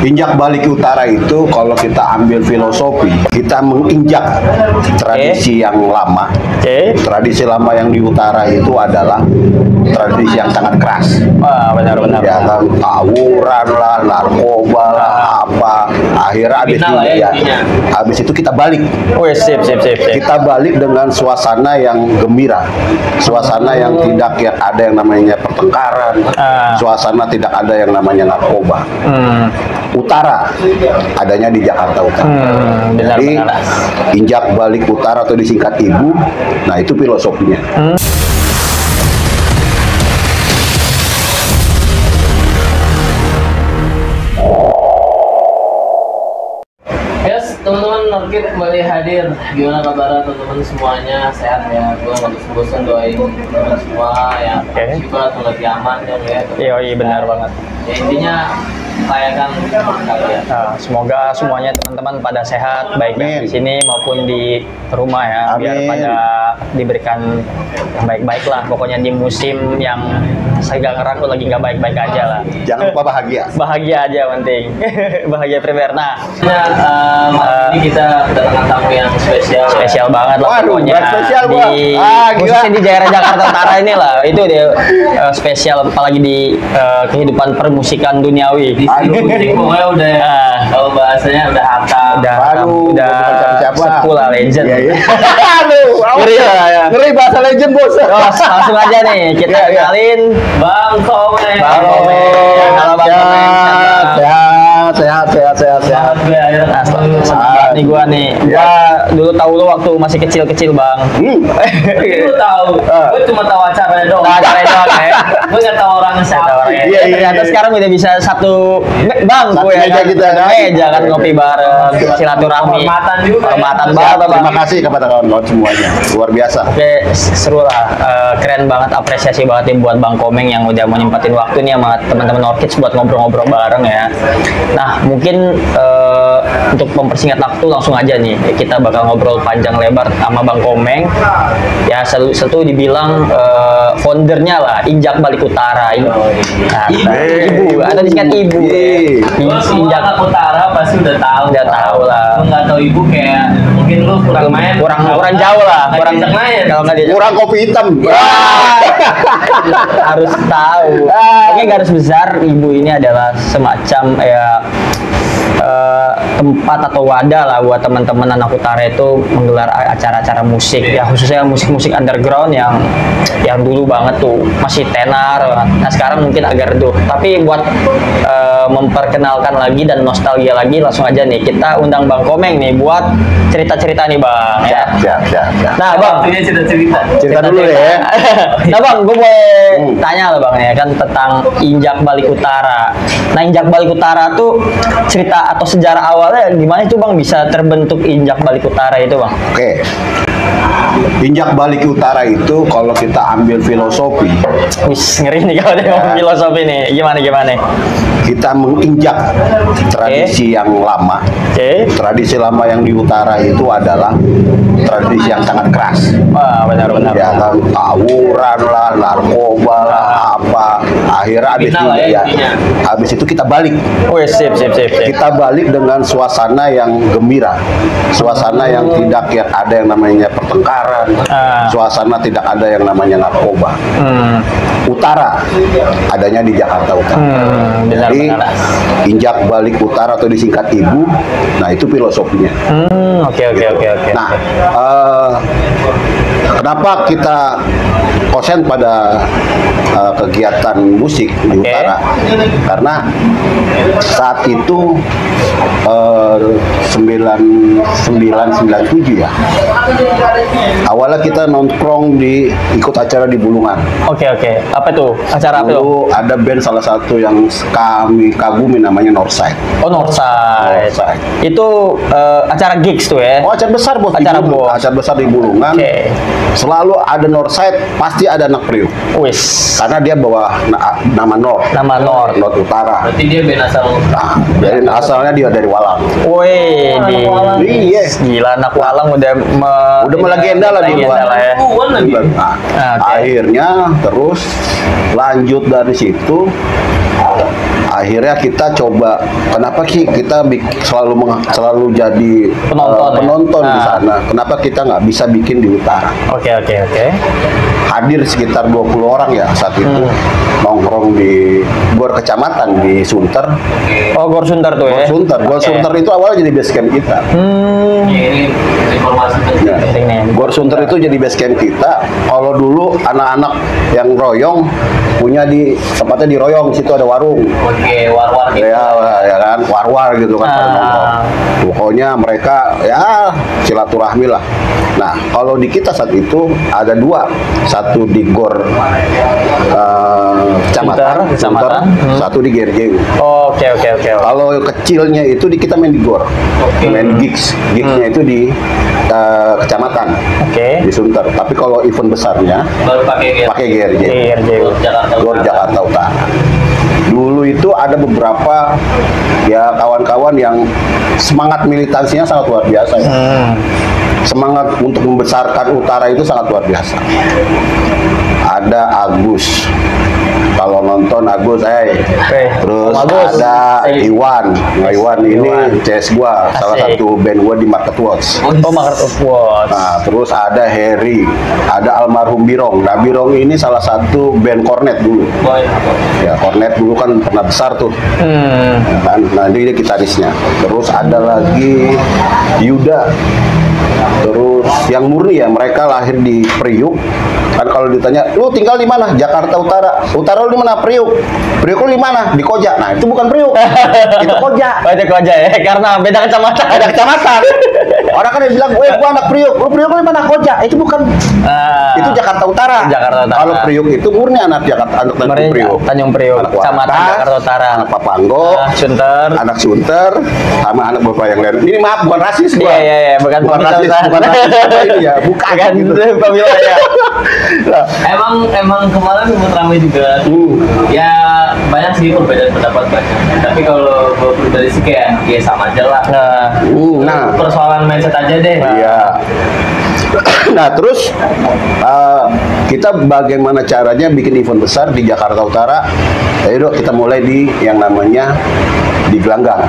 Injak balik utara itu kalau kita ambil filosofi, kita menginjak tradisi yang lama. Tradisi lama yang di utara itu adalah tradisi yang sangat keras. Wah, benar-benar. Ya kan, tawuran lah, narkoba lah, apa. Akhirnya habis itu kita balik. Wih, sip. Kita balik dengan suasana yang gembira, suasana yang tidak ada yang namanya pertengkaran, suasana tidak ada yang namanya narkoba. Utara adanya di Jakarta Utara. Jadi injak balik utara atau disingkat IBU, nah itu filosofinya. Teman-teman Norkid kembali hadir. Gimana kabar teman-teman semuanya? Sehat ya? Gue nggak bosan doain teman-teman semua ya. Juga tuh lagi aman dong ya. Iya benar banget. Ya intinya layakan kalian. Semoga semuanya teman-teman pada sehat, baik di sini maupun di rumah ya. Biar pada diberikan yang baik-baik lah. Pokoknya di musim yang saya ngerang lagi nggak baik-baik aja lah. Jangan lupa bahagia. Bahagia aja penting. Bahagia primer. Nah, ini kita kedatangan tamu yang spesial banget lah. Waduh, pokoknya spesial khususnya di daerah Jakarta Utara ini lah. Itu dia spesial, apalagi di kehidupan permusikan duniawi. Musik pokoknya udah kalau bahasanya udah hatam. Udah sepuh lah, legend. Aduh, ngeri bahasa legend bos. Langsung aja nih kita kenalin Bang Komeng. Halo Bang Komeng. Sehat. Nah, nih gua dulu tahu lo waktu masih kecil Bang. Lu tahu? Gue cuma tahu acaranya doang. Ya. Gue nggak tahu orangnya siapa. Ternyata sekarang udah bisa satu bangku ya. Meja kita kan. Meja kan ngopi bareng, silaturahmi. Hormatan juga. Hormatan banget Bang. Terima kasih kepada kawan-kawan semuanya. Luar biasa. Oke, seru lah. Keren banget, apresiasi banget nih buat Bang Komeng yang udah mau nyempatin waktu nih sama teman-teman Norkids buat ngobrol-ngobrol bareng ya. Nah, mungkin untuk mempersingkat waktu langsung aja nih kita bakal ngobrol panjang lebar sama Bang Komeng ya. Satu dibilang foundernya lah Injak Balik Utara. Ibu atau disingkat Ibu. Injak Utara pasti udah tahu lah. Lu nggak tahu Ibu kayak mungkin lu kurang main, kurang jauh lah, kurang main. Kalau nggak dia Kurang kopi hitam. harus tahu. Oke, garis besar Ibu ini adalah semacam tempat atau wadah lah buat teman-teman anak utara itu menggelar acara-acara musik ya, khususnya musik-musik underground yang dulu banget tuh masih tenar. Nah sekarang mungkin agak redup, tapi buat memperkenalkan lagi dan nostalgia lagi, langsung aja nih kita undang Bang Komeng nih buat cerita-cerita nih Bang. Siap. Nah Bang, cerita dulu ya. Nah Bang, gue boleh tanya lah Bang ya kan tentang Injak Balik Utara. Nah Injak Balik Utara tuh cerita atau sejarah awalnya gimana itu Bang bisa terbentuk Injak Balik Utara itu Bang? Oke. Injak balik utara itu kalau kita ambil filosofi, wis ngeri nih kalau dia ngomong filosofi nih. Gimana? Kita menginjak tradisi yang lama. Tradisi lama yang di utara itu adalah tradisi yang sangat keras. Wah, benar. Ya kan, tawuran lah, narkoba lah, apa. Akhirnya habis itu kita balik. Wih, sip. Kita balik dengan suasana yang gembira, suasana yang tidak ada yang namanya pertengkaran, suasana tidak ada yang namanya narkoba. Utara adanya di Jakarta Utara. Jadi injak balik utara atau disingkat IBU, nah itu filosofinya. Oke. Nah, kenapa kita konsen pada kegiatan musik di utara? Karena saat itu 1997 ya. Awalnya kita nongkrong ikut acara di Bulungan. Oke. Apa tuh? Acara apa tuh? Ada band salah satu yang kami kagumi namanya Northside. Oh, Northside. Itu acara gigs tuh ya? Oh, acara besar bos. Acara besar di Bulungan. Selalu ada Northside, pasti ada anak Priuk. Wis. Karena dia bawa nama North. Nama North Utara. Berarti dia band asal. Dari asalnya dia dari Walang. Woi, Iya. Gila, anak walang udah melegenda lah di luar. ya. Nah, akhirnya terus lanjut dari situ. Akhirnya kita coba, kenapa kita selalu jadi penonton di sana? Kenapa kita nggak bisa bikin di utara? Oke. Hadir sekitar 20 orang ya saat itu, nongkrong di Gor Kecamatan di Sunter. Oh, Gor Sunter tuh ya? Gor Sunter itu awalnya jadi base camp kita. Ini informasi penting nih. Gor Sunter itu jadi base camp kita. Kalau dulu anak-anak yang royong punya tempatnya di royong, situ ada warung. Oke, war-war gitu. Ya kan, war-war gitu kan. Pokoknya mereka ya silaturahmi lah. Nah, kalau di kita saat itu ada dua, satu di Gor Kecamatan, satu di Gerjeng. Oke. Kalau kecilnya itu kita main di Gor, main gigsnya itu di Kecamatan, di Sunter. Tapi kalau event besarnya baru pakai Gerjeng, Gor Jakarta Utara. Dulu itu ada beberapa ya kawan-kawan yang semangat militansinya sangat luar biasa ya. Semangat untuk membesarkan Utara itu sangat luar biasa. Ada Agus, kalau nonton Agus terus ada Iwan ini CS gua, salah satu band gua di Market Watch. Nah, terus ada Harry, ada almarhum Birong. Nah, Birong ini salah satu band kornet dulu. Ya, kornet dulu kan pernah besar tuh. Nah, ini gitarisnya. Terus ada lagi Yuda. Terus yang murni ya, mereka lahir di Priuk. Kan kalau ditanya, lu tinggal di mana? Jakarta Utara. Utara lu di mana? Priuk. Priuk lu di mana? Di Koja. Nah, itu bukan Priuk. Itu Koja. Koja ya, karena beda kecamatan. Orang kan yang bilang, gua anak Priuk. Lu Priuk lu di mana? Koja. Itu bukan. Itu Jakarta Utara. Kalau Priuk itu murni anak Jakarta, anak Priuk. Tanjung Priuk, Kecamatan Jakarta Utara. Anak Papanggo, anak Sunter, sama anak bapak yang lain. Ini maaf, bukan rasis gua. Iya, bukan rasis, bukan ini ya, bukan gitu. Emang kemarin sempat ramai juga. Ya banyak sih perbedaan pendapat banyak. Tapi kalau gue pribadi sih kayak ya sama aja lah. Nah, persoalan mindset aja deh. Iya. Nah, terus kita bagaimana caranya bikin event besar di Jakarta Utara? Ayo kita mulai di yang namanya di Gelanggang.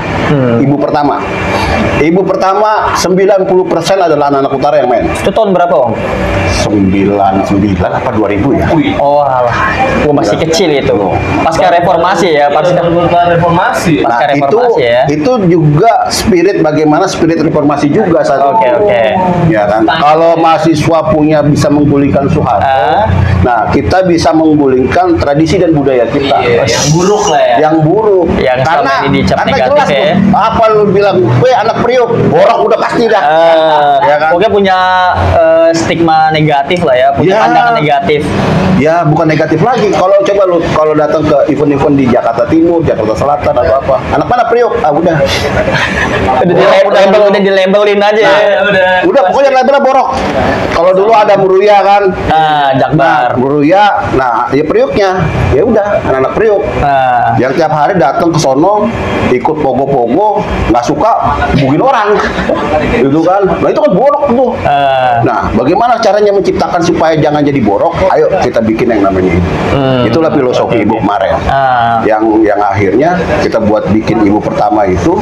Ibu pertama 90% adalah anak-anak utara yang main. Itu tahun berapa, Om? 99 apa 2000 ya? Oh alah, gua masih kecil itu. Pasca reformasi ya, pasca reformasi. Nah, itu juga bagaimana spirit reformasi juga saat itu. Oke. Ya kan? Kalau mahasiswa bisa menggulingkan Soeharto, nah kita bisa menggulingkan tradisi dan budaya kita. Yang buruk lah ya. Yang buruk. Yang karena negatif jelas ya. Apa lu bilang, anak Priuk, borok udah pasti dah. Ya kan? Pokoknya punya stigma negatif lah ya, punya pandangan negatif. Ya, bukan negatif lagi. Kalau datang ke event-event di Jakarta Timur, Jakarta Selatan atau apa, anak mana Priuk? Udah dilabelin aja. Udah pokoknya labelnya borok. Kalau dulu ada Muruya kan, Jakbar. Muruya, ya Priuknya, ya udah anak-anak Priuk. Yang tiap hari datang ke sono ikut pogo-pogo, nggak suka bugin orang, gitu kan? Nah itu kan borok tuh. Nah, bagaimana caranya menciptakan supaya jangan jadi borok? Ayo kita bikin yang namanya itu. Itulah filosofi Ibu kemarin. Yang akhirnya kita buat bikin Ibu pertama itu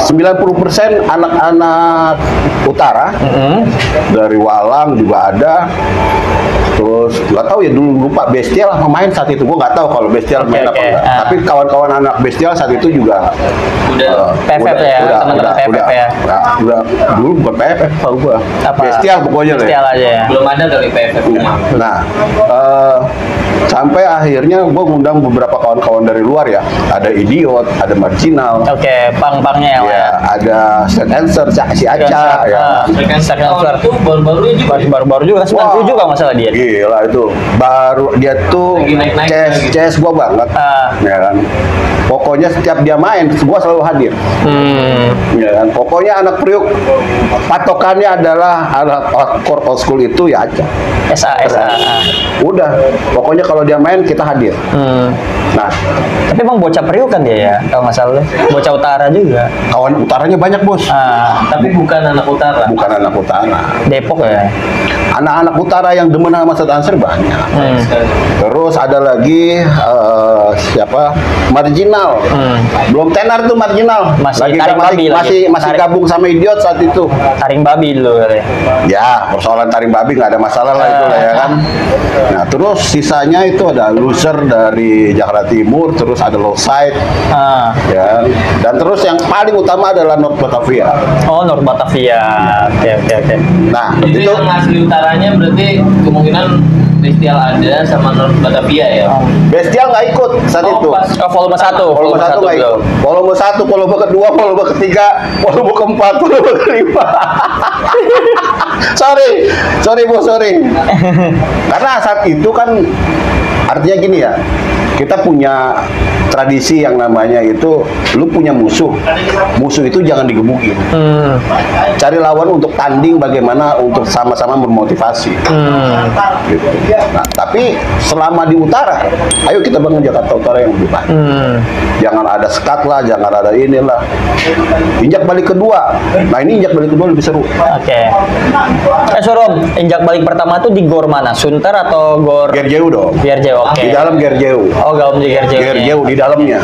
90% anak-anak utara, dari Walang juga ada. Terus nggak tahu ya, dulu lupa Bestial main saat itu, gua nggak tahu kalau Bestial main apa enggak. Tapi kawan-kawan anak Bestial saat itu juga udah dulu bukan PFF tahu gua. Bestial pokoknya Bestial aja ya. Belum ada dari PFF. Nah, sampai akhirnya gua ngundang beberapa kawan-kawan dari luar ya. Ada Idiot, ada Marginal. Pang-pangnya ya. Ada Stand Answer, si Aca ya. Stand Answer itu baru-baru juga. 97 kalau masalah dia. Gila itu baru dia tuh CS gua banget, ya kan. Pokoknya setiap dia main, gua selalu hadir. Ya kan. Pokoknya anak Priuk patokannya adalah core old school itu ya aja. SA. Udah, pokoknya kalau dia main kita hadir. Nah, tapi emang bocah Priuk kan dia ya, kalau nggak salah. Bocah utara juga. kawan utaranya banyak bos. Tapi bukan anak utara. Bukan anak utara. Depok ya. Anak-anak utara yang demen sama Ustadz Ansar banyak. Terus ada lagi siapa? Marginal. Belum tenar tuh Marginal. Masih lagi taring babi lagi. masih gabung sama Idiot saat itu. Taring babi dulu katanya. Ya, persoalan taring babi nggak ada masalah lah itu lah ya kan. Nah, terus sisanya itu ada loser dari Jakarta Timur, terus ada Lowside, ya. Dan terus yang paling utama adalah North Batavia. Oh, North Batavia. Oke. Nah, Itu yang asli utaranya berarti kemungkinan Bestial ada sama North Batavia ya. Bestial nggak ikut saat itu. Pas. Volume 1. Volume 1 nggak ikut. Volume 1, volume kedua, volume ketiga, volume keempat, volume kelima. sorry bos, sorry. Karena saat itu kan artinya gini ya, kita punya tradisi yang namanya itu, lu punya musuh itu jangan digebukin. Cari lawan untuk tanding, bagaimana untuk sama-sama memotivasi. Gitu. Nah, tapi selama di utara, ayo kita bangun Jakarta Utara yang lebih baik. Jangan ada sekat lah, jangan ada inilah. Injak balik kedua, nah ini injak balik kedua lebih seru. Oke. Surom, injak balik pertama tuh di gor mana? Sunter atau gor? Gerjeu dong. Gerjeu, oke. Di dalam Gerjeu. Oh, gaum di Gerjeu. Gerjeu di dalamnya.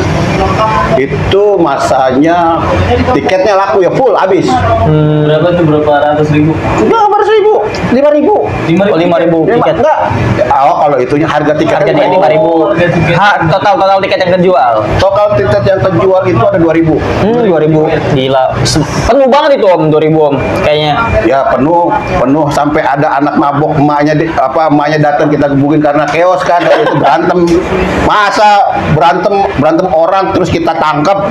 Itu masanya tiketnya laku ya, full habis. Berapa tuh, berapa ratus ribu? Udah 5.000. 5.000 tiket. Enggak. Oh, kalau itunya harga tiketnya Harganya 5.000. Total tiket yang kejual. Total tiket yang terjual itu ada 2.000. 2.000. Gila. Penuh banget itu Om, 2.000 Om. Kayaknya. Ya penuh sampai ada anak mabok, emaknya datang kita gebukin karena chaos kan, itu berantem. Masa berantem orang terus kita tangkap,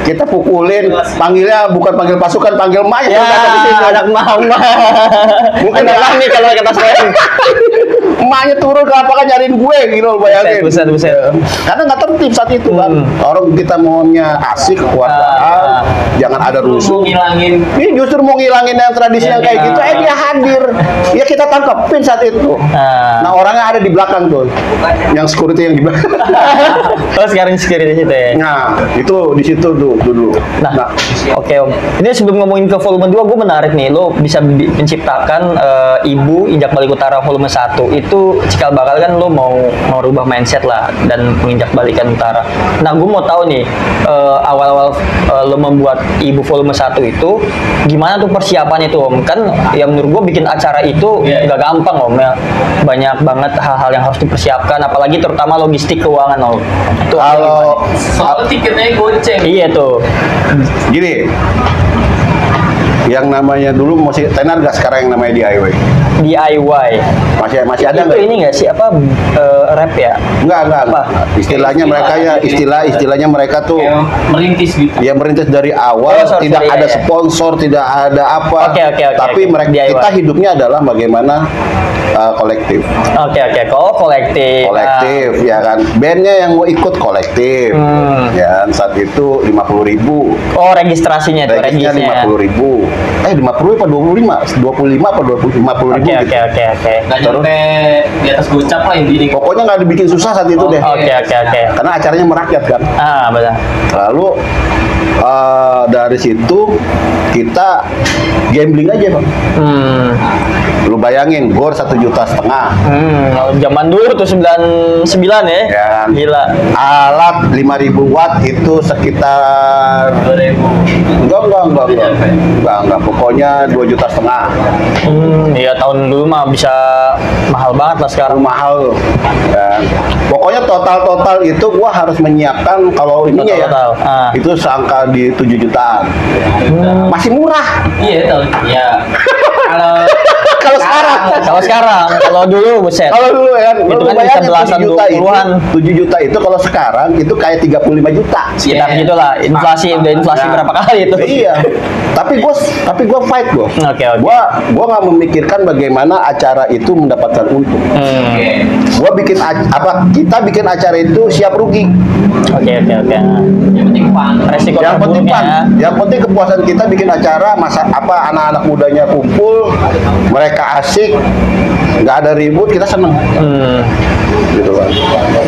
kita pukulin, panggilnya bukan panggil pasukan, panggil emaknya. Ya, anak mama. Mungkin lah nih kalau kata saya. emaknya turun ke lapangan nyariin gue gitu loh, bayangin. Buset. Karena nggak tertib saat itu kan. Orang kita maunya asik, kekuasaan, jangan ada rusuh. Ngilangin. Ini justru mau ngilangin yang tradisi yang kayak gitu, dia hadir. Ya kita tangkepin saat itu. Nah, orangnya ada di belakang tuh. Yang security yang di belakang. Oh, sekarang security di situ ya. Nah, itu di situ tuh dulu. Nah, oke Om. Ini sebelum ngomongin ke volume 2, gue menarik nih. Lo bisa menciptakan Ibu Injak Balik Utara volume 1. Itu cikal bakal kan lo mau rubah mindset lah dan menginjak balikan utara. Nah, gue mau tahu nih, awal-awal lo membuat Ibu volume 1 itu gimana tuh persiapannya tuh Om? Kan ya menurut gue bikin acara itu nggak gampang Om ya. Banyak banget hal-hal yang harus dipersiapkan, apalagi terutama logistik keuangan Om. Tuh, Kalau Soal tiketnya goceng. iya tuh. gini, yang namanya dulu masih tenar gak sekarang yang namanya DIY? DIY. Masih ada Itu nggak? ini nggak sih apa rap ya? Enggak. Apa? Istilahnya mereka ya, istilahnya mereka tuh Kayak merintis gitu. ya merintis dari awal, Oh, sorry, tidak ada iya. sponsor, tidak ada apa. Oke, Tapi oke. mereka DIY. kita hidupnya adalah bagaimana kolektif. Oke. Kalau kolektif. Kolektif ya kan. Bandnya yang mau ikut kolektif. Ya, saat itu 50.000. Oh, registrasinya tuh, Regisnya regisnya. 50.000. 50 apa 25? 25 apa 50.000 Oke. gitu. Nggak nyampe di atas gocap lah intinya. Pokoknya nggak dibikin susah saat itu deh. Oke. Karena acaranya merakyat kan. Betul. Lalu dari situ kita gambling aja Bang. Lu bayangin gor 1,5 juta. Zaman dulu tuh 99 ya. Ya. Gila. Alat 5.000 watt itu sekitar 2.000. enggak, pokoknya 2,5 juta. Iya, tahun dulu mah bisa mahal banget lah sekarang. Mahal kan. Pokoknya total itu gua harus menyiapkan kalau ininya ya. Total. Itu seangka di 7 jutaan. Masih murah. Iya, tahu. Ya. Kalau sekarang. Kalau dulu buset. Kalau dulu ya kan, Itu lu kan bayangin bisa belasan, 7 juta itu, 20-an. 7 juta itu kalau sekarang itu kayak 35 juta. Sekitar gitulah. Inflasi Nah, berapa kali itu? Iya. Tapi gua fight gua. Oke. Gua nggak memikirkan bagaimana acara itu mendapatkan untung. Gua kita bikin acara itu siap rugi. Oke. Yang penting fun. Resiko Yang penting fun. terburuknya. Yang penting kepuasan kita bikin acara anak-anak mudanya kumpul, mereka asik, asik, nggak ada ribut, kita seneng. Gitu kan.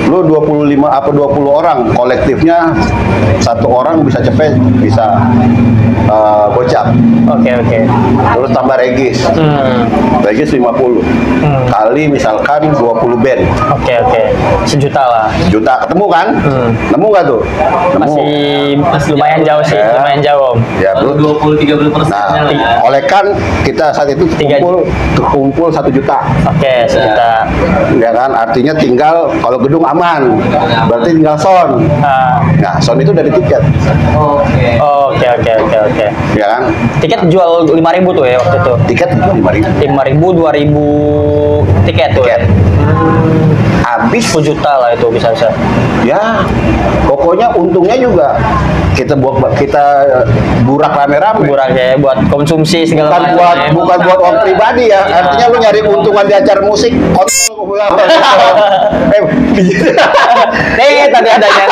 Lu 25 apa 20 orang kolektifnya, satu orang bisa cepet bisa gocap. Oke. Terus tambah regis. Regis 50. Kali misalkan 20 band. Oke. Sejuta lah. Juta ketemu kan? Nemu nggak tuh? Nemu. Masih lumayan jauh sih, Ya. lumayan jauh. Ya, Baru bro. 20-30%. Nah, oleh kan kita saat itu kumpul 1 juta. Oke, sejuta. Ya kan, artinya tinggal kalau gedung aman, berarti tinggal sound. Nah, sound itu dari tiket, Oke. Oke. ya kan? Tiket jual 5.000 tuh ya waktu itu. Tiket 5.000. 5.000, 2.000 tiket tuh. Tiket. Habis 10 juta lah itu bisa. ya, pokoknya untungnya juga kita burak rame-rame. Murah ya buat konsumsi segala Bukan buat ya. bukan buat orang pribadi ya. Artinya lu nyari untungan di acara musik, kontol gua bilang. Tadi adanya.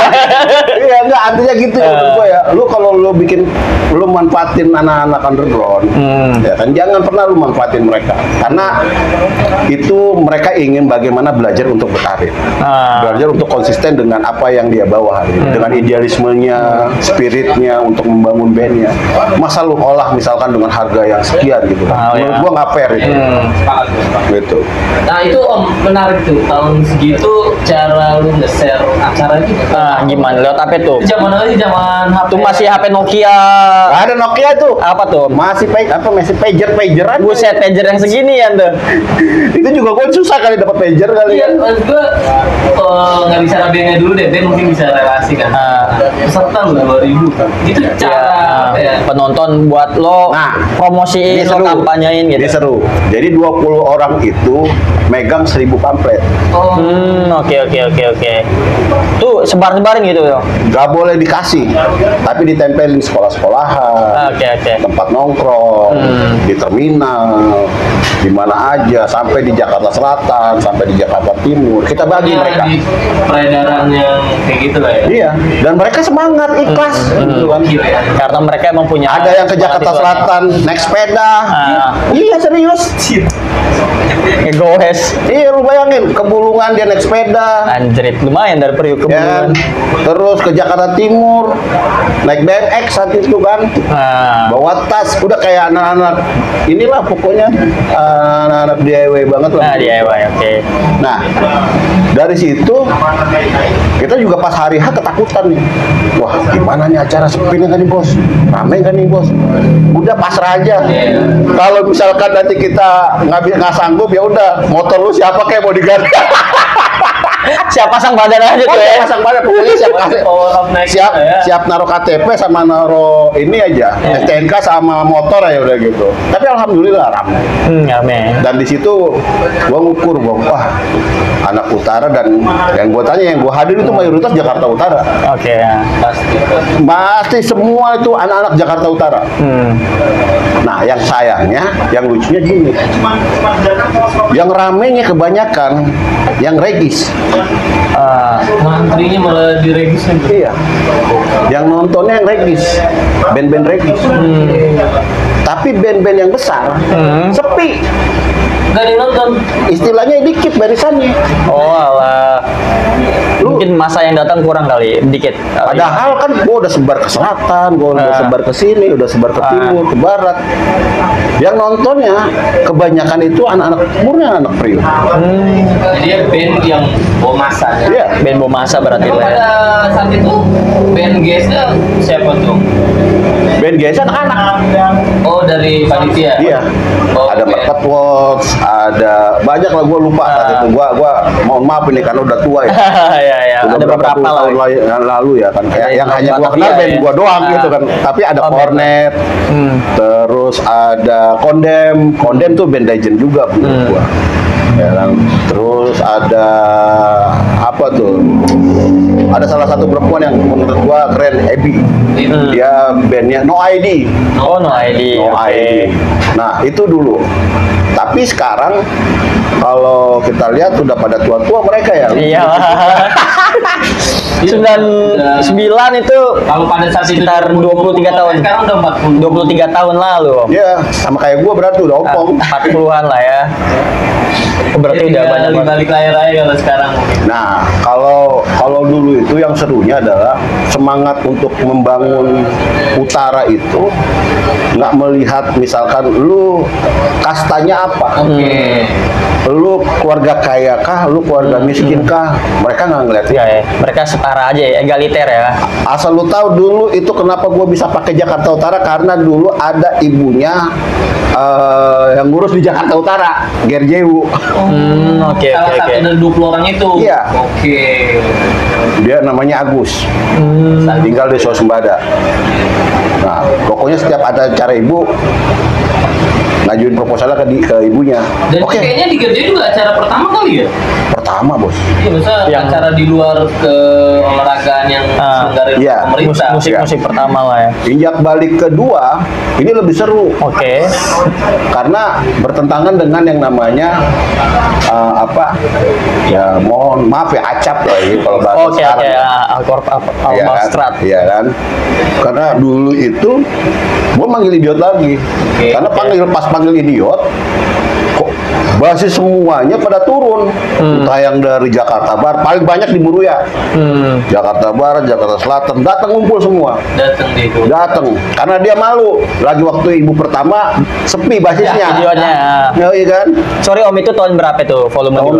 Iya, enggak, artinya gitu ya menurut gua ya. Lu kalau lu manfaatin anak-anak underground, ya kan jangan pernah lu manfaatin mereka. Karena itu mereka ingin bagaimana belajar untuk berkarir. Belajar untuk konsisten dengan apa yang dia bawa, dengan idealismenya, spiritnya untuk membangun bandnya. Masa lu olah misalkan dengan harga yang sekian gitu kan. Menurut gua nggak fair itu. Gitu. Nah itu Om, menarik tuh, tahun segitu cara lu nge-share acara gitu. Gimana? Lewat apa tuh? Itu zaman apa sih? Zaman HP? Itu masih HP Nokia. Nggak ada Nokia tuh. Apa tuh? Masih pageran. Buset, pager yang segini ya tuh. Itu juga gua susah kali dapat pager kali Iya, kan. maksud gue nggak bisa bandnya dulu deh, Ben mungkin bisa relasi kan. Peserta lu 2.000 kan. Itu cara apa ya? Penonton buat lo Nah, promosiin, ini lo seru. kampanyain gitu. Ini seru. Jadi 20 orang itu megang 1.000 pamflet. Oh, Oke. Tuh sebar-sebarin gitu ya. Gak boleh dikasih, tapi ditempelin sekolah-sekolahan, Oke. tempat nongkrong, di terminal, di mana aja, sampai di Jakarta Selatan, sampai di Jakarta Timur. Kita bagi pokoknya mereka. di peredaran yang kayak gitu lah ya. Iya, dan mereka semangat, ikhlas, gitu kan. Gila ya. Karena mereka emang punya Ada yang ke Jakarta Selatan naik sepeda. Iya, serius. Goes. Iya, lu bayangin, ke Bulungan dia naik sepeda. Anjrit, lumayan dari Priuk ke Ya, Bulungan. terus ke Jakarta Timur naik BMX saat itu kan, bawa tas, udah kayak anak-anak inilah pokoknya, anak-anak DIY banget lah. DIY, oke. Nah, dari situ kita juga pas hari H ketakutan nih. Wah, gimana nih acara, sepi kan nih bos, rame kan nih bos. Udah pasrah aja. Kalau misalkan nanti kita nggak sanggup, ya udah, motor lu siapa kayak bodyguard. Siap pasang badan aja tuh ya. Pasang badan, pokoknya siap naruh KTP sama naruh ini aja, STNK sama motor aja udah gitu. Tapi alhamdulillah ramai. Rame. Dan di situ gua ngukur bahwa wah, anak utara, dan yang gua tanya, yang gua hadir itu mayoritas Jakarta Utara. Oke ya. Pasti semua itu anak-anak Jakarta Utara. Nah, yang sayangnya, yang lucunya gini, yang ramenya kebanyakan yang regis. Antrinya malah diregisin. Iya. Yang nontonnya yang regis, band-band regis. Tapi band-band yang besar sepi. Gak ada yang nonton. Istilahnya dikit barisannya. Oh alah. Mungkin masa yang datang kurang kali, dikit. Padahal kan gua udah sebar ke selatan, gua udah sebar ke sini, udah sebar ke timur, ke barat. Yang nontonnya kebanyakan itu anak-anak murni, anak Priok. Jadi ya band yang bawa masa. Iya. Band bawa masa berarti Itu lah ya. pada saat itu band guestnya siapa tuh? Band GS anak-anak. Oh dari panitia. Iya. Oh, Ada oke. Market Watch, ada banyak lah, gua lupa saat itu. Gua mohon maaf ini karena udah tua ya. Ya. Udah Ada beberapa puluh lah. tahun yang lalu ya kan, kayak Ada yang hanya gua Batavia kenal band ya. gua doang gitu kan. Tapi ada Oh, Cornet, terus ada Condemn tuh band legend juga menurut gua. Ya kan. Terus ada apa tuh? Ada salah satu perempuan yang menurut gua keren, Abby. Dia bandnya No ID. Oh, no ID. No Oke. ID. Nah, itu dulu. Tapi sekarang kalau kita lihat udah pada tua-tua mereka ya. Iya. 99 itu Kalau pada saat itu sekitar 23 tahun. Sekarang udah 23 tahun lalu, Om. Ya, sama kayak gue berarti udah ompong. 40-an lah ya. Berarti udah banyak di banget. balik layar aja kalau sekarang. Nah, kalau dulu itu yang serunya adalah semangat untuk membangun utara itu nggak melihat misalkan lu kastanya apa, lu keluarga kaya kah, lu keluarga miskin kah, mereka nggak ngeliat. Ya, mereka setara aja ya, egaliter ya. Asal lu tahu dulu itu kenapa gue bisa pakai Jakarta Utara, karena dulu ada ibunya yang ngurus di Jakarta Utara, Gerjewu. Oke. Salah satu dari 20 orang itu. Iya. Oke. Dia namanya Agus, tinggal di Swasembada. Nah, pokoknya setiap ada acara ibu ngajuin proposalnya ke ibunya. Dan Oke. kayaknya di Gerja juga acara pertama kali ya? Pertama, Bos. Iya, maksudnya Yang- acara di luar ke olahragaan yang diselenggarain iya. pemerintah. Musik pertama lah ya. Injak balik kedua, ini lebih seru. Oke. Karena bertentangan dengan yang namanya apa? Ya, mohon maaf ya, acap lah ini kalau bahasa Oke, sekarang. oke. Iya kan? Almastrat. Iya kan? Karena dulu itu gue manggil idiot lagi. Oke, Karena pas panggil idiot, kok basis semuanya pada turun. Entah yang dari Jakarta Barat, paling banyak di Muruya. Jakarta Barat, Jakarta Selatan, datang ngumpul semua. Datang deh itu. Datang, karena dia malu. Lagi waktu ibu pertama sepi basisnya. Videonya. Ya, iya kan? Sorry Om, itu tahun berapa itu volume Tahun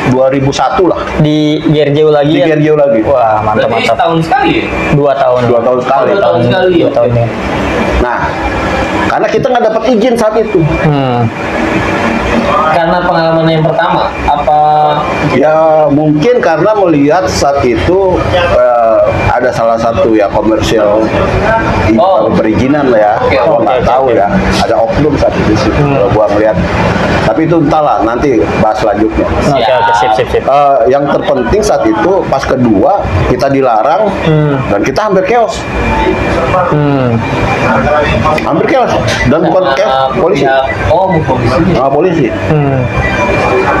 2001 lah. di Gerjeu lagi Di ya? Gerjeu lagi. Wah, Berarti mantap. setahun sekali ya? 2 tahun. 2 tahun sekali. 2 tahun sekali ya? 2 tahun ya. Nah, karena kita nggak dapat izin saat itu. Karena pengalaman yang pertama, apa Ya mungkin karena melihat saat itu ada salah satu ya komersial Oh. perizinan lah ya. Oke, Gua nggak oke, tahu oke. ya. Ada oknum saat itu sih. Kalau gua ngeliat. Tapi itu entahlah, nanti bahas selanjutnya. Oke, sip. Yang terpenting saat itu pas kedua kita dilarang dan kita hampir chaos. Hampir chaos dan bukan chaos, polisi. polisi.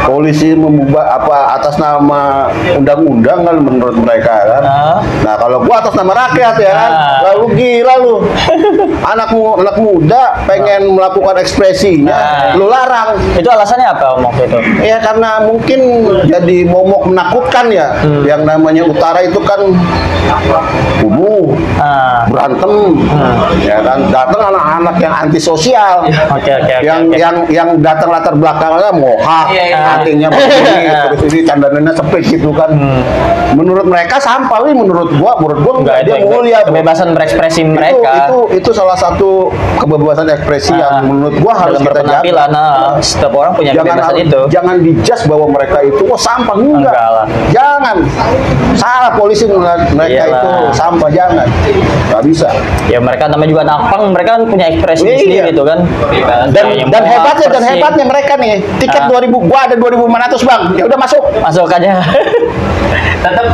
Polisi membuat apa atas nama undang-undang kan menurut mereka kan. Nah, kalau gua atas nama rakyat ya kan. Lalu gila lu. anak muda pengen melakukan ekspresinya, lu larang. Itu alasannya apa Om waktu itu? Ya karena mungkin jadi momok menakutkan ya. Yang namanya utara itu kan kumuh, berantem, ya kan. Datang anak-anak yang antisosial. Oke. Yang datang latar belakangnya mohak, artinya begini, terus ini candanannya sepik gitu kan. Menurut mereka sampah, menurut gua enggak, dia mulia. Kebebasan berekspresi mereka. Itu salah satu kebebasan ekspresi yang menurut gua harus dalam kita berpenampilan. jaga. Setiap orang punya kebebasan itu. Jangan dijudge bahwa mereka itu sampah, enggak lah. Jangan salah polisi melihat mereka Iyalah. itu sampah, jangan, nggak bisa. Ya mereka namanya juga anak pang, mereka kan punya ekspresi Iya. sendiri gitu kan. Dan hebatnya mereka nih, tiket 2000, gua ada 2.500 bang, ya udah masuk. Masuk aja. Tetap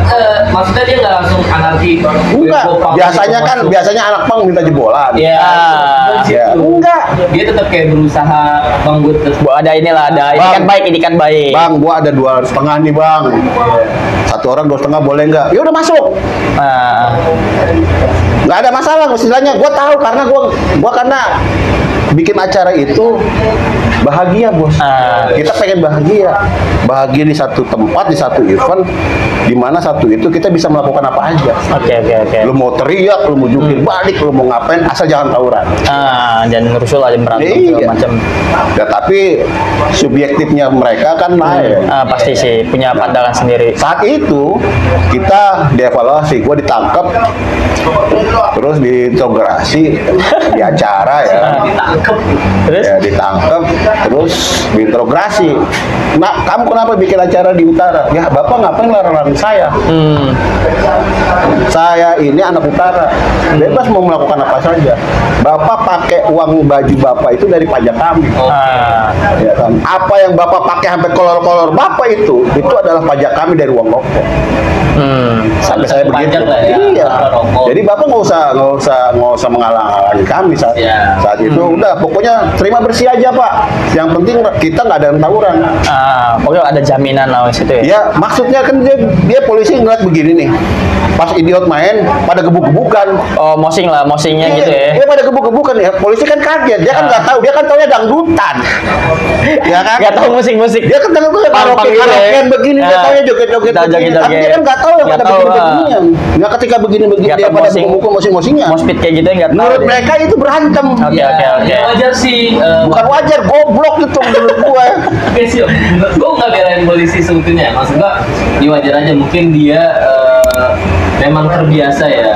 maksudnya dia nggak langsung anarki. Enggak, biasanya anak pang minta jebolan. Ya. Ya. Enggak. Dia tetap kayak berusaha bangun terus. Ada inilah, ada Bang. ini kan baik. Bang, gua ada 2,5 nih bang. Satu orang 2,5 boleh nggak? Ya udah masuk. Nggak ada masalah, istilahnya gua tahu karena gua karena bikin acara itu bahagia bos. Kita pengen bahagia di satu tempat, di satu event, di mana satu itu kita bisa melakukan apa aja. Oke. Lu mau teriak, lu mau jungkir balik, lu mau ngapain, asal jangan tawuran. Jangan rusuh lah, jangan berantem segala Iya. macam. Ya, tapi subjektifnya mereka kan naik. Pasti sih punya pandangan sendiri. Saat itu kita dievaluasi, gue ditangkap, terus diinterogasi di acara ya. Terus? Ya ditangkap, terus diinterogasi. Nah, kamu kenapa bikin acara di utara? Ya bapak ngapain larang-larang saya? saya ini anak utara, bebas mau melakukan apa saja. Bapak pakai uang baju bapak itu dari pajak kami. Ya kan? Apa yang bapak pakai sampai kolor-kolor bapak itu adalah pajak kami dari uang rokok. Sampai saya begitu. Iya. Jadi bapak nggak usah menghalang-halangi kami saat itu. Udah, pokoknya terima bersih aja pak. Yang penting kita nggak ada yang tawuran. Pokoknya ada jaminan lah situ ya. Ya, maksudnya kan dia polisi ngeliat begini nih. Pas idiot main pada gebuk-gebukan. Oh, mosingnya gitu ya. Dia pada gebuk-gebukan ya. Polisi kan kaget. Dia kan nggak tahu. Dia kan taunya dangdutan. Ya kan? Nggak tahu musik-musik. Dia kan tahu karaokean begini. Dia taunya joget-joget begini. Tapi dia kan nggak tahu yang pada begini-beginian. Nggak ketika begini-begini dia pada gebuk mosing-mosingan. Mospit kayak gitu nggak tahu. Menurut mereka itu berantem. Oke. Wajar sih. Bukan wajar, goblok itu menurut gue. Oke sih, gue nggak belain polisi sebetulnya. Maksud gue, ya wajar aja. Mungkin dia memang terbiasa ya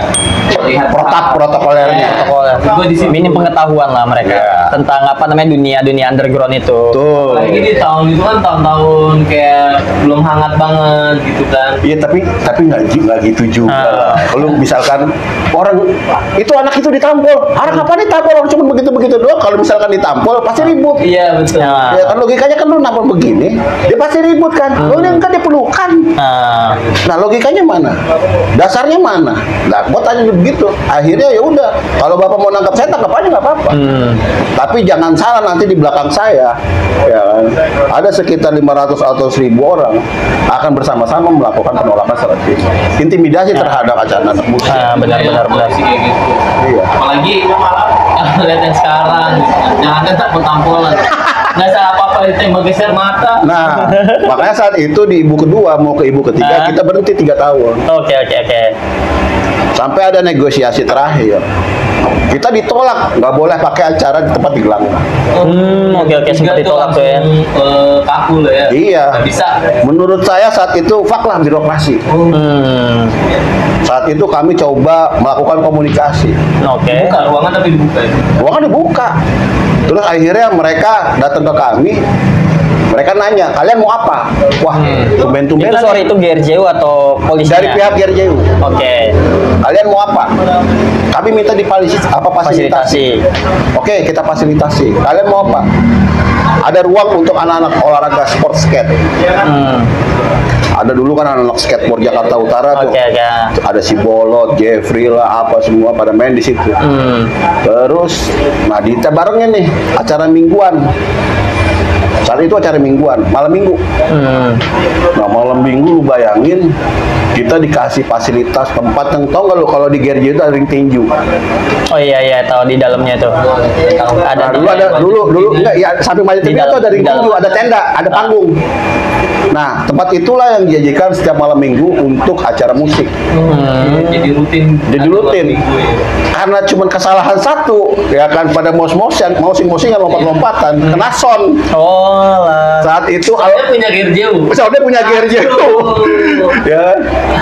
melihat protokolernya. Gue di sini minim pengetahuan lah mereka tentang apa namanya dunia underground itu. Tuh. Lagi di tahun itu kan tahun-tahun kayak belum hangat banget gitu kan. Iya tapi nggak gitu juga. Kalau misalkan orang itu anak itu ditampol, anak apa ditampol orang cuma begitu doang. Kalau misalkan ditampol pasti ribut. Iya betul. Ya kan logikanya kan lu nampol begini, dia pasti ribut kan. Lu yang kan dia pelukan. Nah logikanya mana? Dasarnya mana? Nah gua tanya begitu. Akhirnya ya udah. Kalau bapak mau nangkap saya tangkap aja nggak apa-apa. Tapi jangan salah nanti di belakang saya, ya kan, ada sekitar 500 atau 1000 orang akan bersama-sama melakukan penolakan secara fisik, intimidasi terhadap acara anak musik. Benar. Sih kayak gitu. Iya. Apalagi lihat yang sekarang, yang ada tak pentampolan. Nggak salah apa-apa itu yang bergeser mata. Nah, makanya saat itu di ibu kedua mau ke ibu ketiga kita berhenti 3 tahun. Oke. Sampai ada negosiasi terakhir. Kita ditolak, nggak boleh pakai acara di tempat di gelanggang. Oke, sempat ditolak tuh ya. Kaku loh ya. Iya. Nggak bisa. Menurut saya saat itu faklah birokrasi. Saat itu kami coba melakukan komunikasi. Oke. Buka ruangan tapi dibuka ya. Ruangan dibuka. Terus akhirnya mereka datang ke kami. Mereka nanya, kalian mau apa? Wah, tumben-tumben. Itu GRJU atau polisi? Dari pihak GRJU. Oke. Kalian mau apa? Kami minta fasilitasi. Oke, kita fasilitasi. Kalian mau apa? Ada ruang untuk anak-anak olahraga sport skate. Ada dulu kan anak-anak skateboard Jakarta Utara tuh. Ada si Bolot, Jeffrey lah, apa semua pada main di situ. Terus, nah kita barengnya nih acara mingguan. Saat itu acara mingguan, malam minggu. Nah malam minggu lu bayangin kita dikasih fasilitas tempat yang tau nggak lu kalau di GRJ itu ada ring tinju. Oh iya tahu di dalamnya tuh. Ada. Nah, dulu enggak ya samping Majid TV itu ada ring tinju, ada tenda, ada panggung. Nah tempat itulah yang dijadikan setiap malam minggu untuk acara musik. Jadi rutin. Karena cuma kesalahan satu, ya kan pada mosing-mosingan lompat-lompatan, kena sound. Saat itu dia punya GRJU. Dia punya GRJU. Ya.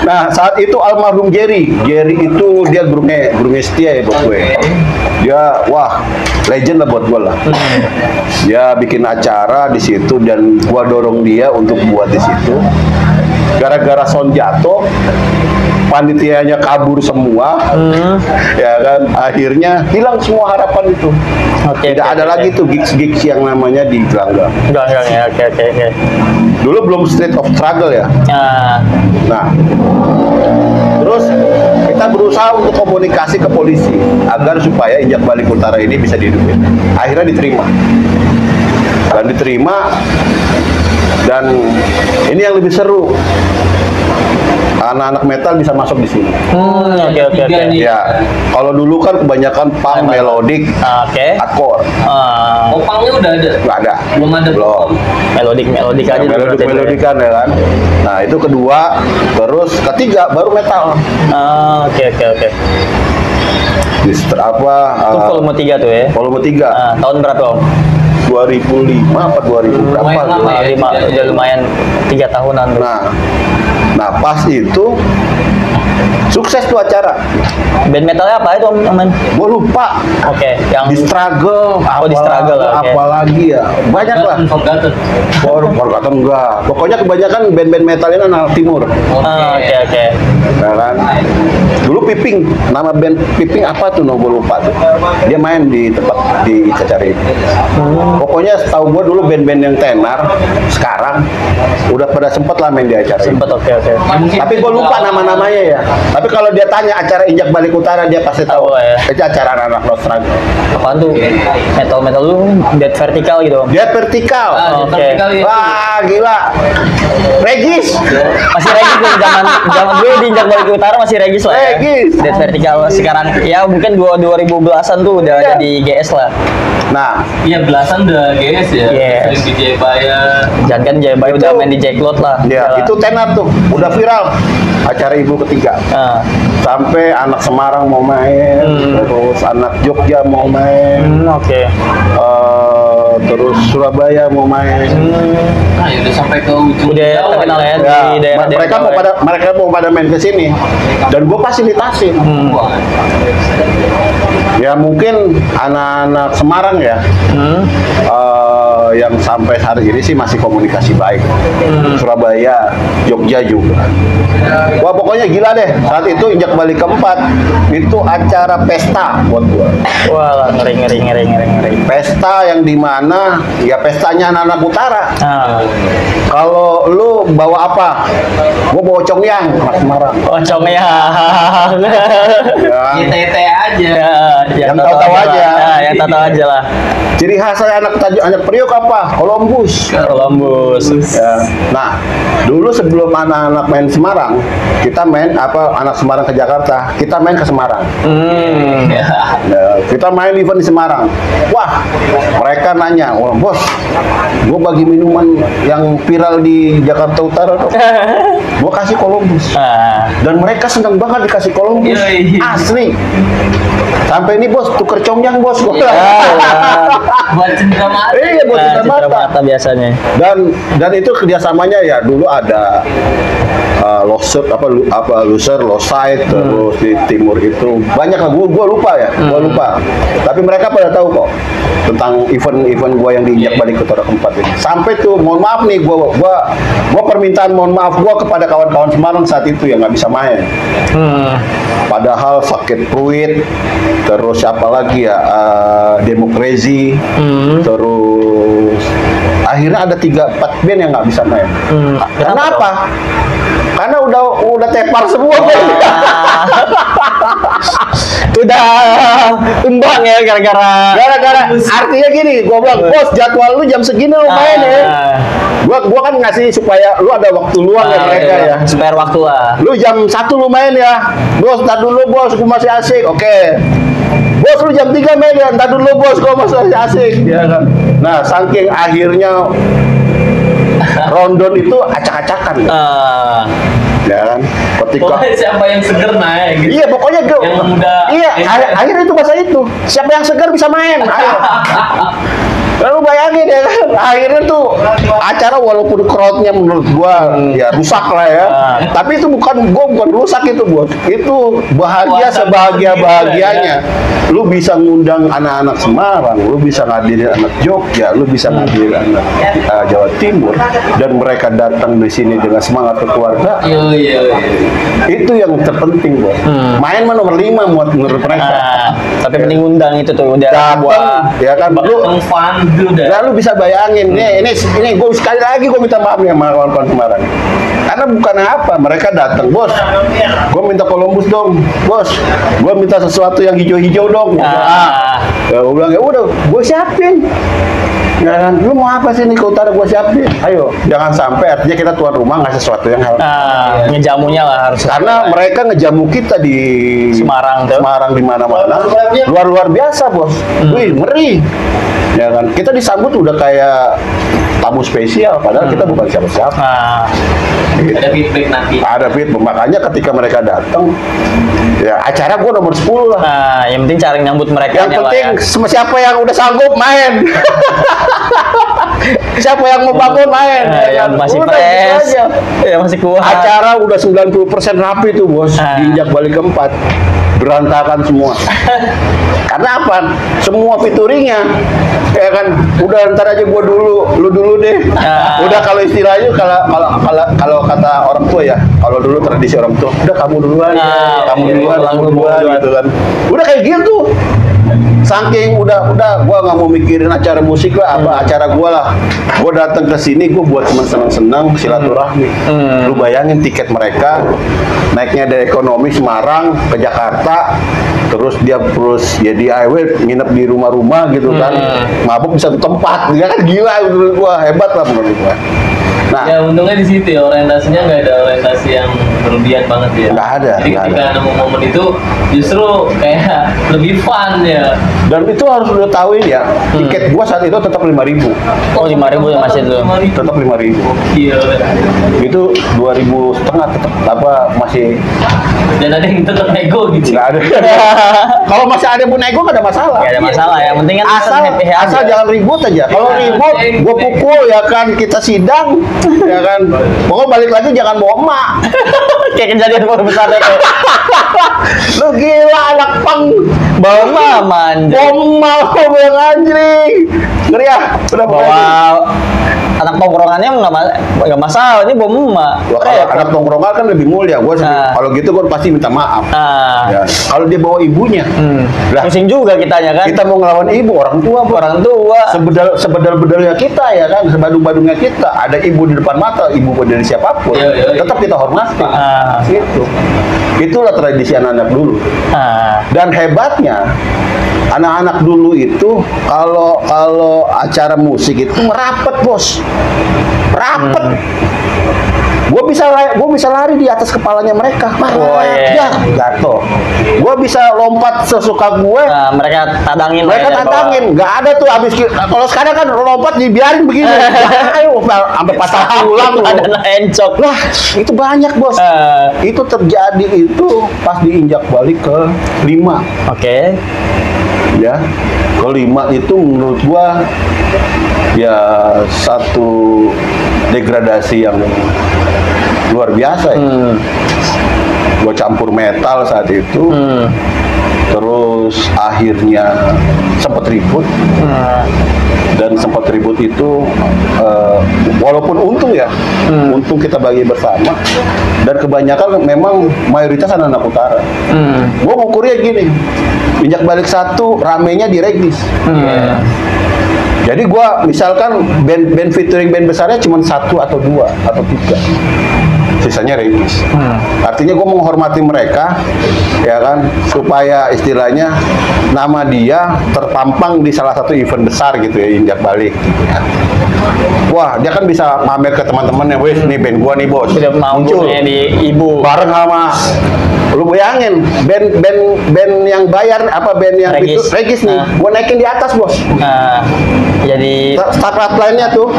Nah, saat itu almarhum Jerry itu dia gurunya setia ya buat gue. Dia legend lah buat gue lah. Dia bikin acara di situ dan gua dorong dia untuk buat di situ. Gara-gara sound jatuh, panitianya kabur semua, ya kan, akhirnya hilang semua harapan itu. Tidak ada lagi tuh gigs yang namanya di gelanggang. Ya, oke. Dulu belum Street of Struggle ya. Nah, terus kita berusaha untuk komunikasi ke polisi agar supaya Injak Balik Utara ini bisa dihidupin. Akhirnya diterima. Dan ini yang lebih seru. Anak-anak metal bisa masuk di sini. Oke. Ya, kalau dulu kan kebanyakan punk, melodik, hardcore. Pangnya udah ada? Nggak ada. Belum ada. Melodik aja. Melodikan ya kan. Nah itu kedua, terus ketiga baru metal. Oke. Itu volume 3 tuh ya. Volume 3. Tahun berapa Om? 2005 apa 2000 berapa? Udah lumayan 3 tahunan. Nah pas itu sukses tuh acara. Band metalnya apa itu Om Man? Gue lupa. Oke, yang Di Struggle, Di Struggle, oke. apalagi ya, banyak lah. Forgotten enggak. Pokoknya kebanyakan band-band metal ini anak timur. Oke. Ya kan? Dulu Piping, nama band Piping apa tuh? Gue lupa tuh. Dia main di tempat di Cacari. Pokoknya setahu gue dulu band-band yang tenar sekarang udah pada sempet lah main di acara ini. Sempet, oke. Tapi gue lupa nama-namanya ya. Tapi kalau dia tanya acara Injak Balik Utara dia pasti tahu. Tahu ya. Itu acara anak Nostra. Apaan tuh? Metal lu Dead Vertical gitu Om? Dia vertikal. Oke. Wah, gila. Regis. Masih Regis tuh zaman gue di Injak Balik Utara masih Regis lah ya. Regis. Dead Vertical sekarang ya mungkin 2010-an tuh udah ada di GS lah. Nah, Iya belasan udah GS ya. Yes. Sering di Jayabaya. Jangan kan Jayabaya udah main di Jacklot lah. ya itu tenar tuh, udah viral. Acara Ibu Ketiga. Ah. Sampai anak Semarang mau main, terus anak Jogja mau main, Oke. terus Surabaya mau main. Nah, ya udah sampai ke ujung Udah Jawa terkenal ya Ya, di daerah mereka mau pada main ke sini dan gue fasilitasin. Wah, Ya mungkin anak-anak Semarang ya yang sampai hari ini sih masih komunikasi baik. Surabaya, Jogja juga. Wah pokoknya gila deh. Saat itu Injak Balik keempat itu acara pesta buat gua. Wah, ngeri. Pesta yang dimana ya pestanya anak-anak utara. Ah. Kalau lu bawa apa? Gua bawa congyang, anak Semarang. Oh, Congyang. Ya. YTT aja. Ya, Yang tahu-tahu aja. Nah, yang tahu aja lah. Ciri khas saya anak Priok apa? Columbus. Columbus. Ya. Nah, dulu sebelum anak-anak main Semarang, kita main anak Semarang ke Jakarta, kita main ke Semarang. Ya. Ya, kita main event di Semarang. Wah, mereka nanya, "Wah, bos, gue bagi minuman yang viral di Jakarta Utara dong." Gue kasih Columbus. Ah. Dan mereka senang banget dikasih Columbus. Yoi. Asli. Sampai ini bos, tuker congyang bos. Gua bilang. Buat cinta mati. Iya, buat Nah, kita citra mata. mata biasanya. Dan itu kerjasamanya ya dulu ada loser Losite terus di timur itu banyak lah gua lupa ya gua lupa tapi mereka pada tahu kok tentang event gua yang diinjak balik ke Utara keempat ini sampai tuh mohon maaf nih gua permintaan mohon maaf gua kepada kawan-kawan Semarang saat itu yang nggak bisa main padahal sakit peluit terus siapa lagi ya Demokrasi terus akhirnya ada 3-4 band yang nggak bisa main. Kenapa? Karena udah tepar semua. Udah tumbang ya gara-gara Artinya gini, gua bilang, "Bos, jadwal lu jam segini lu main ya." Gua kan ngasih supaya lu ada waktu luang ya mereka ya. Spare waktu lah. Lu jam 1 lu main ya. Bos, ntar dulu bos, gua masih asik. Oke. Bos, lu jam 3 main ya. Ntar dulu bos, gua masih asik. Ya kan. Nah, saking akhirnya rondon itu acak-acakan. Ya kan? Ketika Pokoknya siapa yang seger naik gitu. iya pokoknya gue Yang muda. iya akhirnya itu bahasa itu siapa yang segar bisa main ayo lalu bayangin ya kan akhirnya tuh acara walaupun crowdnya menurut gua ya rusak lah ya tapi itu bukan rusak itu buat itu bahagia sebahagianya lu bisa ngundang anak-anak Semarang lu bisa ngadirin anak Jogja lu bisa ngadirin anak Jawa Timur dan mereka datang di sini dengan semangat keluarga Iya. itu yang terpenting bos main mah nomor 5 menurut mereka Tapi penting undang itu tuh udah datang ya kan lu Fun udah. nah, lu bisa bayangin ini gue sekali lagi gue minta maaf nih sama kawan-kawan Semarang karena bukan apa mereka datang bos gue minta Columbus dong bos gue minta sesuatu yang hijau-hijau dong ya gue bilang ya udah gue siapin ya kan lu mau apa sih nih ke utara gue siapin ayo jangan sampai artinya kita tuan rumah ngasih sesuatu yang hal ngejamunya lah harus karena mereka ngejamu kita di Semarang tuh. Semarang di mana-mana luar biasa bos wih ngeri ya kan kita disambut udah kayak tamu spesial padahal kita bukan siapa-siapa gitu. Ada feedback nanti. Ada feedback makanya ketika mereka datang ya acara gua nomor 10 lah yang penting cara nyambut mereka yang penting siapa yang udah sanggup main siapa yang mau bangun main yang masih udah, gitu fresh aja. yang masih kuat Acara udah 90% rapi tuh bos diinjak balik keempat berantakan semua. Karena apa? Semua featuringnya ya kan, udah ntar aja gua dulu, lu dulu deh. Udah kalau istilahnya kalau kata orang tua ya, kalau dulu tradisi orang tua, udah kamu duluan, kamu duluan gitu kan. Udah kayak gitu. Saking udah gua nggak mau mikirin acara musik lah, apa acara gua lah. Gua datang ke sini gua buat cuma senang-senang silaturahmi. Lu bayangin tiket mereka naiknya dari ekonomi Semarang ke Jakarta, terus dia ya DIY nginep di rumah-rumah gitu kan, mabuk di satu tempat, dia kan gila menurut gua, hebat lah menurut gua. Nah, ya untungnya di situ ya, orientasinya nggak ada orientasi yang berlebihan banget ya. Nggak ada. Jadi ketika nemu momen itu justru kayak lebih fun ya. Dan itu harus udah tahuin ya, tiket gua saat itu tetap 5.000. Oh, 5.000 ya masih itu. Tetap 5.000. Iya. Itu 2.500 tetap apa masih. Dan ada yang tetap nego gitu. Nggak ada. Kalau masih ada pun nego nggak ada masalah. Gak ada masalah ya, penting kan Asal jangan ribut aja. Kalau ribut, gua pukul ya kan, kita sidang ya kan. Pokoknya balik lagi jangan bawa emak. Kayak kejadian baru besar itu. Lu gila anak pang. Bawa mama anjir. Bomal yang anjing. Ngeri ya? Udah Bawa anak tongkrongannya nggak masalah, ini bawa mama. Wah, kalau anak tongkrongan kan lebih mulia. Gua kalau gitu gua pasti minta maaf. Ya. Kalau dia bawa ibunya, lah pusing juga kitanya kan. kita mau ngelawan ibu, orang tua, sebedal-bedalnya kita ya kan, sebadung-badungnya kita. Ada ibu di depan mata, ibu dari siapapun, tetap kita hormati. Gitu. Itulah tradisi anak-anak dulu. Dan hebatnya anak-anak dulu itu kalau acara musik itu merapet, bos. Rapet. Gue bisa lari di atas kepalanya mereka. Ya, jatuh. Gue bisa lompat sesuka gue. Mereka tadangin. Nggak ada tuh abis. Kalau sekarang kan lompat dibiarin begini. Ayo, sampai patah tulang. Ada encok. Lah, itu banyak, bos. Itu terjadi itu pas diinjak balik ke 5. Oke. Ya, ke 5 itu menurut gua ya satu degradasi yang luar biasa ya. Gua campur metal saat itu, terus akhirnya sempat ribut, dan sempat ribut itu walaupun untung ya, untung kita bagi bersama, dan kebanyakan memang mayoritas anak-anak utara. Gua ngukurnya gini, injak balik 1 ramenya di Regis. Jadi gua misalkan band featuring band besarnya cuma 1 atau 2 atau 3, sisanya Regis. Artinya gue menghormati mereka, ya kan, supaya istilahnya nama dia terpampang di salah satu event besar gitu ya, injak balik. Gitu ya. Wah, dia kan bisa pamer ke teman-temannya, wes nih band gua nih bos, udah muncul di ibu bareng sama. Lu bayangin band yang bayar apa band yang Regis nih, gua naikin di atas, bos. Jadi start line-nya tuh.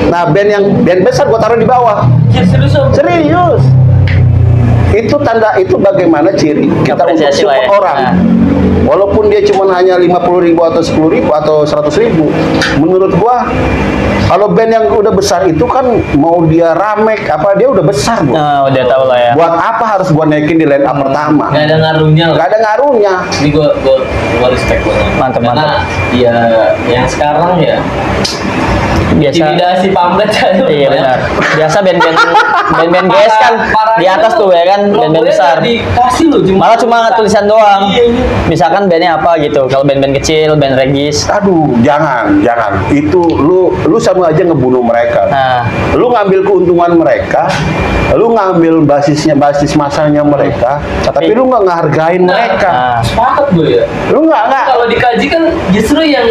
Nah, band besar gua taruh di bawah. Ya, Serius. Itu bagaimana ciri kita untuk support orang. Walaupun dia cuma hanya 50.000 atau 10.000 atau 100.000, menurut gua kalau band yang udah besar itu kan mau dia rame apa dia udah besar, bos. Udah tahu lah ya. Buat apa harus gua naikin di line up pertama? Gak ada ngaruhnya. Ini gua respect banget. Mantap. Karena ya yang sekarang ya biasa intimidasi pamflet aja. Iya benar. Biasa band-band GS kan di atas tuh ya kan, band-band besar. Dikasih loh, malah cuma tulisan doang. Misalkan bandnya apa gitu. Kalau band-band kecil, band Regis. Aduh, jangan. Itu lu sama aja ngebunuh mereka. Lu ngambil keuntungan mereka, lu ngambil basis masanya mereka, tapi lu nggak ngehargain mereka. Sepakat gue ya. Lu nggak. Kalau dikaji kan justru yang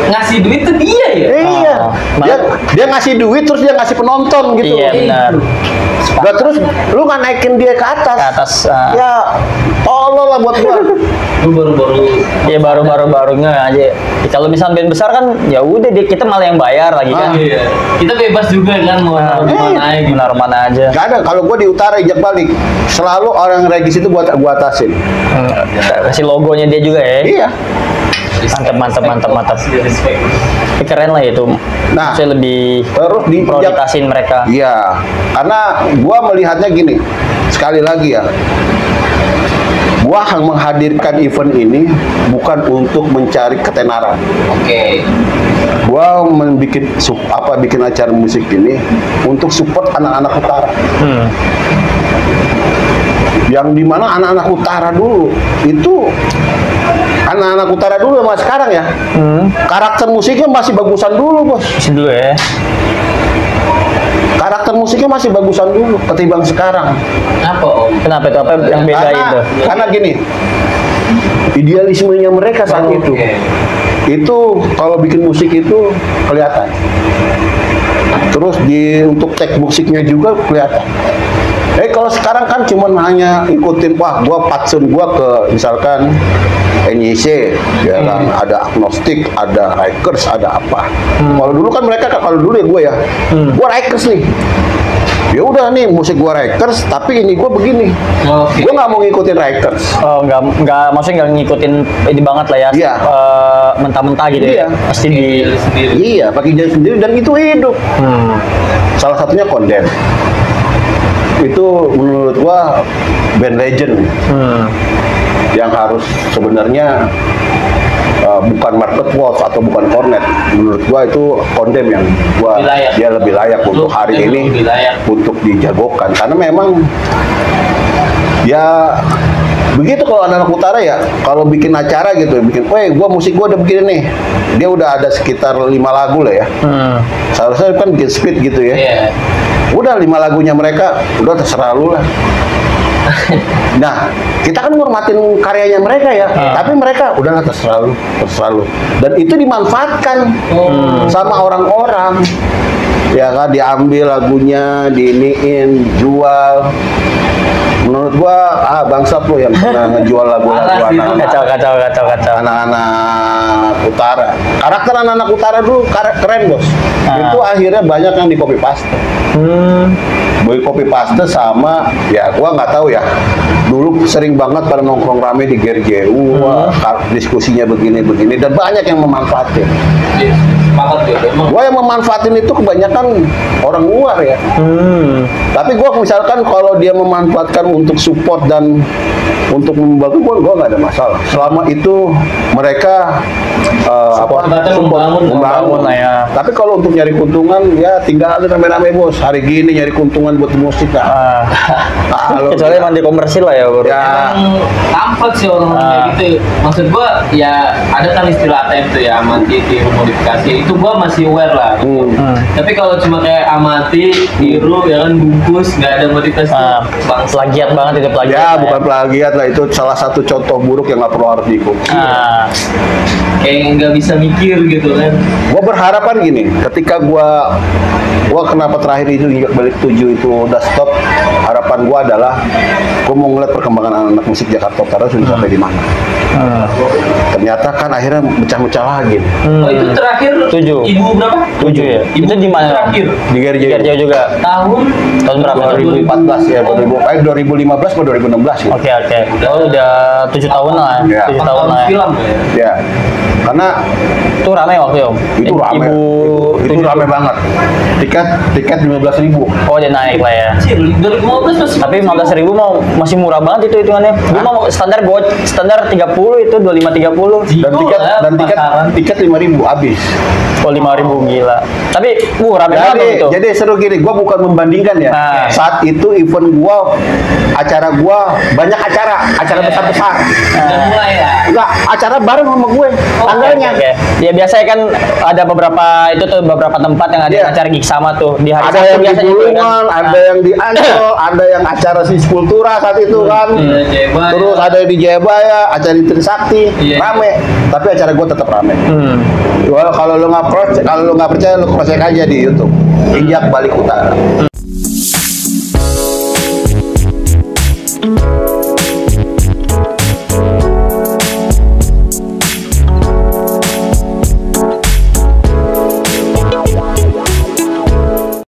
ngasih duit tuh dia ya. Iya. Dia ngasih duit terus dia ngasih penonton gitu. Iya benar. Nah, terus lu nggak naikin dia ke atas. Ya, tolol lah buat gua. Lu baru-barunya aja. Kalau misal band besar kan ya udah kita malah yang bayar lagi kan. Iya. Kita bebas juga kan mau naruh mana aja. Gak ada. Kalau gua di utara injak balik, selalu orang Regis itu gua atasin. Kasih logonya dia juga ya. Iya. Mantap. Keren lah itu. Nah, saya lebih terus prioritasin mereka. Iya, karena gua melihatnya gini, sekali lagi ya, Gua menghadirkan event ini bukan untuk mencari ketenaran. Oke. Gua bikin acara musik ini untuk support anak-anak utara. Yang dimana anak-anak utara dulu itu anak-anak utara dulu sama sekarang ya. Karakter musiknya masih bagusan dulu, Bos. Masih dulu ya. Karakter musiknya masih bagusan dulu ketimbang sekarang. Apa Om? Kenapa itu? Apa yang beda itu? Karena gini, idealismenya mereka saat itu. Itu kalau bikin musik itu kelihatan. Terus untuk tag musiknya juga kelihatan. Kalau sekarang kan cuma hanya ikutin, wah gua patsun gua ke misalkan NYC, ya kan, ada agnostik, ada Rikers, ada apa. Kalau dulu kan mereka, kalau dulu ya gue gua Rikers nih. Ya udah nih musik gua Rikers, tapi ini gua begini. Gua nggak mau ngikutin Rikers. Oh, maksudnya nggak ngikutin ini banget lah ya. Iya. Mentah-mentah gitu ya. Pasti di sendiri. Iya, pakai jalan sendiri dan itu hidup. Salah satunya Kondem. Itu menurut gua band legend. Yang harus sebenarnya bukan Market Wolf atau bukan Cornet. Menurut gua itu Kondem yang dia lebih layak untuk hari ini untuk dijagokan, karena memang ya begitu. Kalau anak-anak utara ya kalau bikin acara gitu, gua musik gua udah begini nih, dia udah ada sekitar 5 lagu lah ya. Seharusnya kan bikin speed gitu ya. Udah 5 lagunya mereka udah terserah lu lah. Nah, kita kan ngormatin karyanya mereka ya, tapi mereka udah nggak terserah lu. Dan itu dimanfaatkan sama orang-orang, ya kan, diambil lagunya, diiniin, jual. Menurut gua bangsat lo yang pernah ngejual lagu-lagu anak-anak utara. Karakter anak-anak utara dulu keren, Bos. Itu akhirnya banyak yang di copy paste. Copy paste sama ya gua nggak tahu ya. Dulu sering banget pada nongkrong rame di GRJU, diskusinya begini dan banyak yang memanfaatin. Gua yang memanfaatin itu kebanyakan orang luar ya. Tapi gua misalkan kalau dia memanfaatkan untuk support dan untuk membantu, gua nggak ada masalah. Selama itu mereka membangun lah ya. Tapi kalau untuk nyari keuntungan ya tinggal rame-rame, Bos. Hari gini nyari keuntungan buat musik lah. Kecuali emang di komersil lah ya, Bro. Ya, tampak sih orang kayak gitu. Maksud gua ya ada kan istilah ATM itu ya, amati, tiru, modifikasi. Itu gua masih aware lah. Tapi kalau cuma kayak amati, tiru, ya kan bungkus, nggak ada modifikasi. Plagiat banget itu, plagiat. Ya, bukan plagiat lah, itu salah satu contoh buruk yang nggak perlu harus diikuti. Kayak nggak bisa mikir gitu kan. Gua berharap kan gini, ketika gua kenapa terakhir itu balik 7 itu udah stop, harapan gua adalah gua mau ngeliat perkembangan anak-anak musik Jakarta Utara sudah sampai di mana. Ternyata kan akhirnya mecah-mecah lagi. Itu terakhir 7. Ibu berapa? 7 ya. Itu di mana? Terakhir Di GRJU juga. tahun berapa? 2014 ya, 2015 atau 2016 gitu. Oke. Oh, udah 7 tahun lah. Ya. 7 tahun lah. Film Ya. Karena itu rame waktu itu. itu rame. Itu rame banget. Tiket 15.000. Oh, dia naik lah ya. 2015 masih. Tapi 15.000 mau masih murah banget itu hitungannya. Gua mau standar 30 itu 25-30. Dan tiket 5.000 habis. Oh, 5.000 gila. Tapi rame banget itu. Jadi seru gini, gua bukan membandingkan ya. Saat itu event gua, acara gua banyak acara besar-besar. Udah mulai ya. Enggak, acara bareng sama gue. Tanggalnya. Oke. Ya biasanya kan ada beberapa tempat yang ada acara gig sama tuh di hari Ada Sabtu yang di biasanya juga Bulungan, ada yang di Ancol, ada yang acara Siskultura saat itu kan. Jayabaya. Terus ada yang di Jayabaya, acara di Trisakti, rame. Tapi acara gue tetap rame. Kalau lo nggak percaya, lo cross check aja di YouTube. Injak Balik Utara.